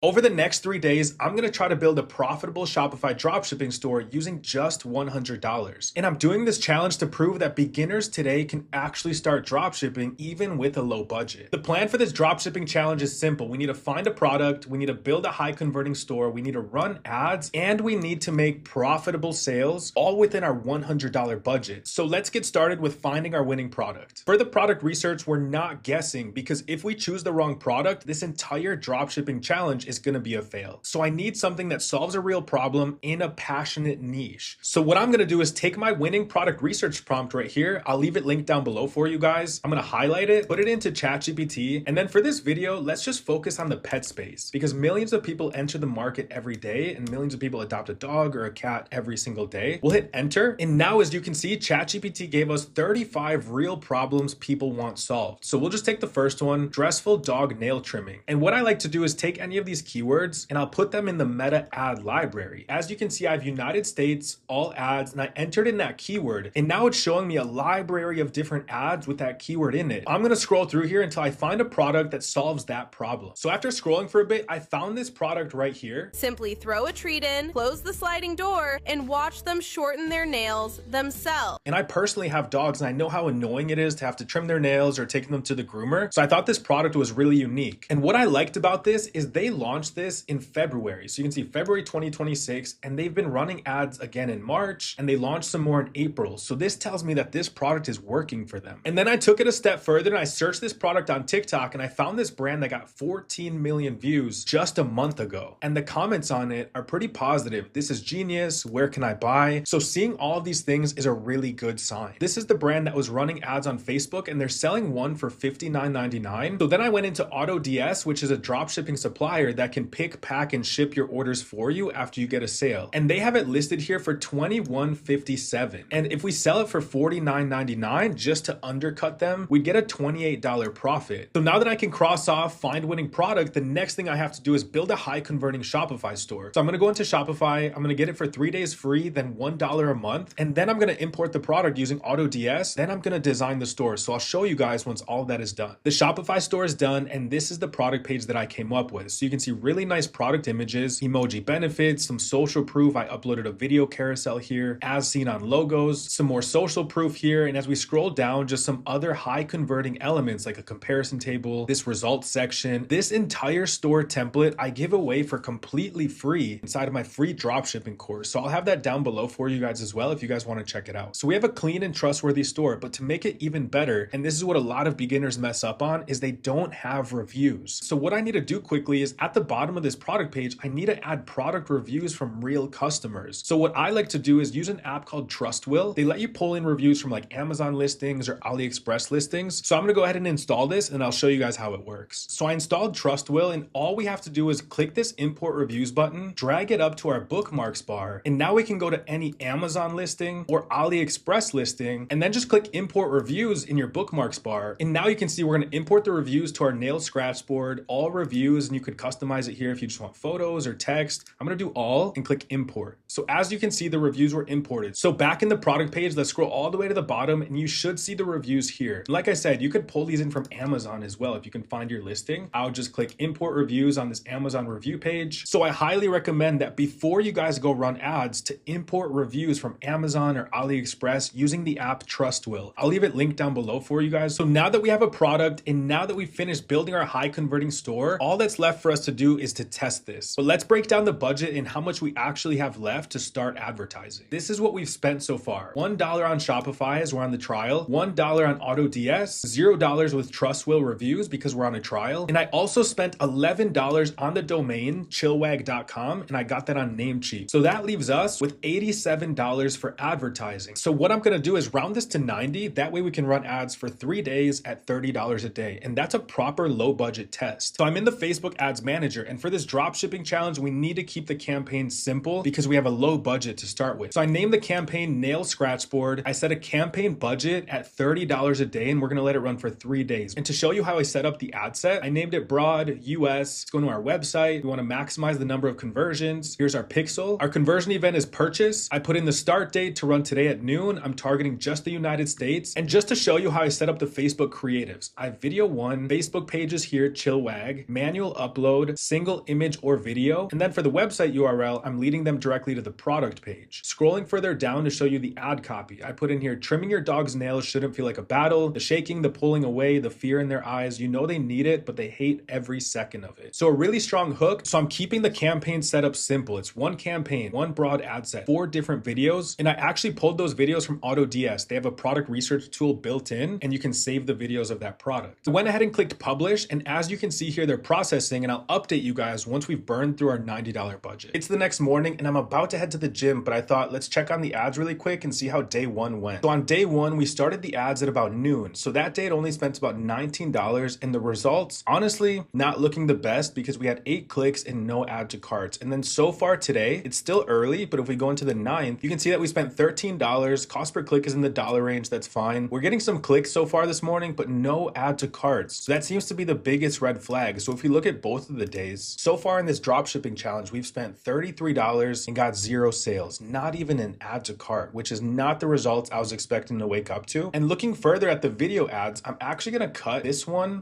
Over the next 3 days, I'm going to try to build a profitable Shopify dropshipping store using just $100. And I'm doing this challenge to prove that beginners today can actually start dropshipping even with a low budget. The plan for this dropshipping challenge is simple. We need to find a product, we need to build a high converting store, we need to run ads, and we need to make profitable sales all within our $100 budget. So let's get started with finding our winning product. For the product research, we're not guessing because if we choose the wrong product, this entire dropshipping challenge is going to be a fail. So I need something that solves a real problem in a passionate niche. So what I'm going to do is take my winning product research prompt right here. I'll leave it linked down below for you guys. I'm going to highlight it, put it into ChatGPT. And then for this video, let's just focus on the pet space because millions of people enter the market every day and millions of people adopt a dog or a cat every single day. We'll hit enter. And now, as you can see, ChatGPT gave us 35 real problems people want solved. So we'll just take the first one, dressful dog nail trimming. And what I like to do is take any of these keywords and I'll put them in the meta ad library. As you can see, I have United States, all ads, and I entered in that keyword. And now it's showing me a library of different ads with that keyword in it. I'm going to scroll through here until I find a product that solves that problem. So after scrolling for a bit, I found this product right here. Simply throw a treat in, close the sliding door, and watch them shorten their nails themselves. And I personally have dogs and I know how annoying it is to have to trim their nails or take them to the groomer. So I thought this product was really unique. And what I liked about this is they launched this in February. So you can see February 2026, and they've been running ads again in March, and they launched some more in April. So this tells me that this product is working for them. And then I took it a step further and I searched this product on TikTok and I found this brand that got 14 million views just a month ago. And the comments on it are pretty positive. This is genius. Where can I buy? So seeing all of these things is a really good sign. This is the brand that was running ads on Facebook and they're selling one for $59.99. So then I went into AutoDS, which is a dropshipping supplier that can pick, pack, and ship your orders for you after you get a sale. And they have it listed here for $21.57. And if we sell it for $49.99 just to undercut them, we'd get a $28 profit. So now that I can cross off find winning product, the next thing I have to do is build a high converting Shopify store. So I'm going to go into Shopify. I'm going to get it for 3 days free, then $1 a month. And then I'm going to import the product using AutoDS. Then I'm going to design the store. So I'll show you guys once all of that is done. The Shopify store is done. And this is the product page that I came up with. So you can see really nice product images, emoji benefits, some social proof. I uploaded a video carousel here as seen on logos, some more social proof here. And as we scroll down, just some other high converting elements like a comparison table, this results section. This entire store template I give away for completely free inside of my free dropshipping course. So I'll have that down below for you guys as well if you guys want to check it out. So we have a clean and trustworthy store, but to make it even better, and this is what a lot of beginners mess up on, is they don't have reviews. So what I need to do quickly is at the bottom of this product page, I need to add product reviews from real customers. So what I like to do is use an app called TrustWILL. They let you pull in reviews from like Amazon listings or AliExpress listings. So I'm going to go ahead and install this and I'll show you guys how it works. So I installed TrustWILL and all we have to do is click this import reviews button, drag it up to our bookmarks bar, and now we can go to any Amazon listing or AliExpress listing and then just click import reviews in your bookmarks bar. And now you can see we're going to import the reviews to our nail scratch board, all reviews, and you could customize it here if you just want photos or text. I'm going to do all and click import. So as you can see, the reviews were imported. So back in the product page, let's scroll all the way to the bottom and you should see the reviews here. Like I said, you could pull these in from Amazon as well if you can find your listing. I'll just click import reviews on this Amazon review page. So I highly recommend that before you guys go run ads to import reviews from Amazon or AliExpress using the app TrustWILL. I'll leave it linked down below for you guys. So now that we have a product and now that we've finished building our high converting store, all that's left for us to do is to test this. But let's break down the budget and how much we actually have left to start advertising. This is what we've spent so far. $1 on Shopify as we're on the trial, $1 on AutoDS, $0 with TrustWILL Reviews because we're on a trial. And I also spent $11 on the domain chillwag.com and I got that on Namecheap. So that leaves us with $87 for advertising. So what I'm going to do is round this to 90. That way we can run ads for 3 days at $30 a day. And that's a proper low budget test. So I'm in the Facebook ads manager. And for this dropshipping challenge, we need to keep the campaign simple because we have a low budget to start with. So I named the campaign Nail Scratch Board. I set a campaign budget at $30 a day and we're going to let it run for 3 days. And to show you how I set up the ad set, I named it Broad US. It's going to our website. We want to maximize the number of conversions. Here's our pixel. Our conversion event is purchase. I put in the start date to run today at noon. I'm targeting just the United States. And just to show you how I set up the Facebook creatives, I have video one, Facebook pages here, Chillwag, manual upload, code, single image or video. And then for the website URL, I'm leading them directly to the product page. Scrolling further down to show you the ad copy, I put in here, trimming your dog's nails shouldn't feel like a battle. The shaking, the pulling away, the fear in their eyes, you know they need it, but they hate every second of it. So a really strong hook. So I'm keeping the campaign setup simple. It's one campaign, one broad ad set, 4 different videos. And I actually pulled those videos from AutoDS. They have a product research tool built in, and you can save the videos of that product. So I went ahead and clicked publish. And as you can see here, they're processing, and I'll update you guys once we've burned through our $90 budget. It's the next morning and I'm about to head to the gym, but I thought let's check on the ads really quick and see how day 1 went. So on day 1, we started the ads at about noon. So that day it only spent about $19, and the results, honestly, not looking the best because we had 8 clicks and no add to carts. And then so far today, it's still early, but if we go into the 9th, you can see that we spent $13. Cost per click is in the dollar range. That's fine. We're getting some clicks so far this morning, but no add to carts. So that seems to be the biggest red flag. So if you look at both of the days, so far in this dropshipping challenge, we've spent $33 and got 0 sales, not even an add to cart, which is not the results I was expecting to wake up to. And looking further at the video ads, I'm actually going to cut this one,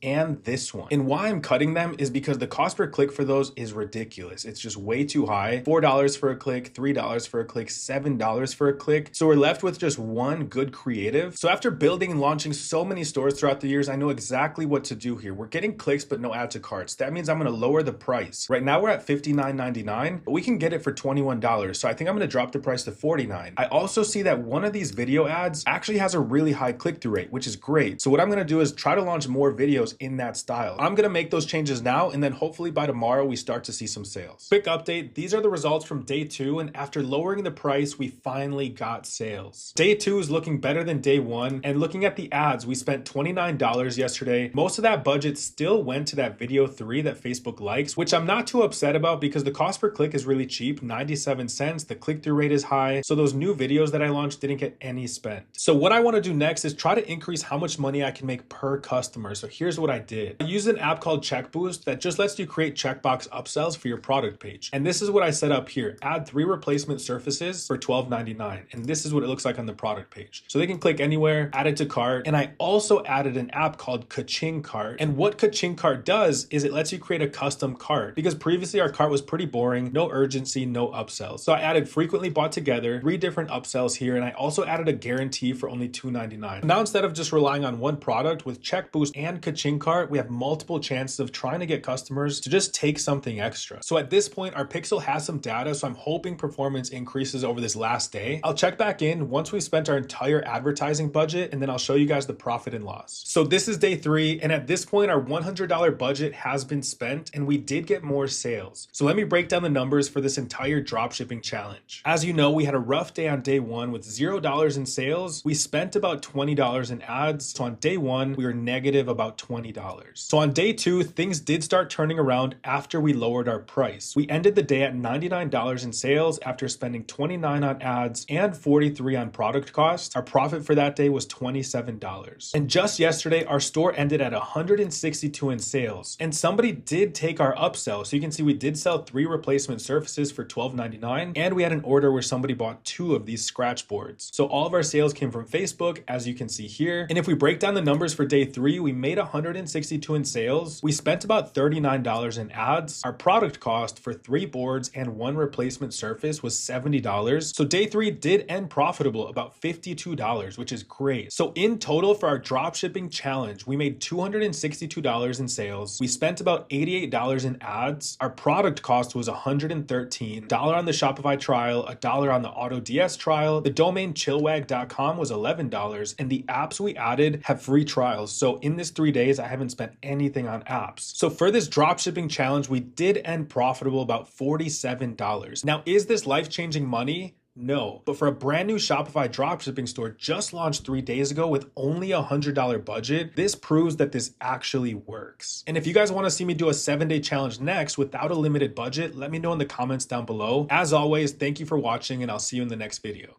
and this one. And why I'm cutting them is because the cost per click for those is ridiculous. It's just way too high. $4 for a click, $3 for a click, $7 for a click. So we're left with just one good creative. So after building and launching so many stores throughout the years, I know exactly what to do here. We're getting clicks, but no add to carts. That means I'm going to lower the price. Right now we're at $59.99, but we can get it for $21. So I think I'm going to drop the price to $49. I also see that one of these video ads actually has a really high click-through rate, which is great. So what I'm going to do is try to launch more videos in that style. I'm going to make those changes now, and then hopefully by tomorrow we start to see some sales. Quick update, these are the results from day 2, and after lowering the price, we finally got sales. Day 2 is looking better than day 1, and looking at the ads, we spent $29 yesterday. Most of that budget still went to that video 3 that Facebook likes, which I'm not too upset about because the cost per click is really cheap, 97 cents. The click-through rate is high, so those new videos that I launched didn't get any spent. So what I want to do next is try to increase how much money I can make per customer. So here's what I did. I used an app called CheckBoost that just lets you create checkbox upsells for your product page. And this is what I set up here. Add 3 replacement surfaces for $12.99. And this is what it looks like on the product page. So they can click anywhere, add it to cart. And I also added an app called KachingCart. And what KachingCart does is it lets you create a custom cart, because previously our cart was pretty boring, no urgency, no upsells. So I added frequently bought together, 3 different upsells here, and I also added a guarantee for only $2.99. Now instead of just relying on one product, with CheckBoost and KachingCart, we have multiple chances of trying to get customers to just take something extra. So at this point, our pixel has some data, so I'm hoping performance increases over this last day. I'll check back in once we've spent our entire advertising budget, and then I'll show you guys the profit and loss. So this is day 3, and at this point, our $100 budget has been spent, and we did get more sales. So let me break down the numbers for this entire dropshipping challenge. As you know, we had a rough day on day 1 with $0 in sales. We spent about $20 in ads. So on day 1, we were negative about $20. So on day 2, things did start turning around after we lowered our price. We ended the day at $99 in sales after spending $29 on ads and $43 on product costs. Our profit for that day was $27. And just yesterday, our store ended at $162 in sales. And somebody did take our upsell. So you can see we did sell 3 replacement surfaces for $12.99. And we had an order where somebody bought 2 of these scratch boards. So all of our sales came from Facebook, as you can see here. And if we break down the numbers for day 3, we made $162 in sales. We spent about $39 in ads. Our product cost for 3 boards and 1 replacement surface was $70. So day 3 did end profitable, about $52, which is great. So in total for our dropshipping challenge, we made $262 in sales. We spent about $88 in ads. Our product cost was $113, $1 on the Shopify trial, $1 on the AutoDS trial. The domain chillwag.com was $11, and the apps we added have free trials. So in this 3 days, I haven't spent anything on apps. So for this dropshipping challenge, we did end profitable about $47. Now, is this life-changing money? No, but for a brand new Shopify dropshipping store just launched 3 days ago with only a $100 budget, this proves that this actually works. And if you guys want to see me do a 7-day challenge next without a limited budget, let me know in the comments down below. As always, thank you for watching, and I'll see you in the next video.